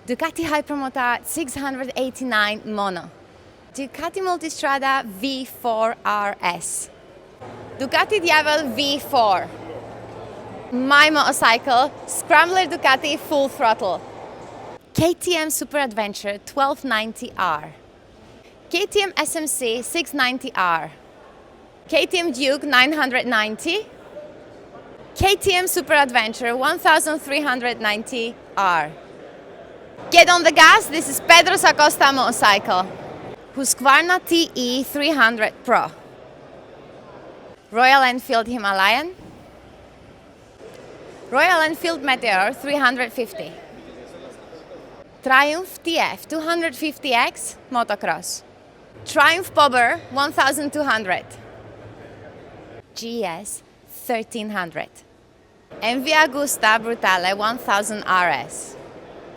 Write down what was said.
Ducati Hypermotard 689 Mono, Ducati Multistrada V4 RS, Ducati Diavel V4, my motorcycle, Scrambler Ducati Full Throttle, KTM Super Adventure 1290R, KTM SMC 690R, KTM Duke 990, KTM Super Adventure 1390R. Get on the gas, this is Pedro's Acosta motorcycle. Husqvarna TE 300 Pro. Royal Enfield Himalayan. Royal Enfield Meteor 350. Triumph TF 250X Motocross. Triumph Bobber 1200. GS 1300. MV Agusta Brutale 1000 RS.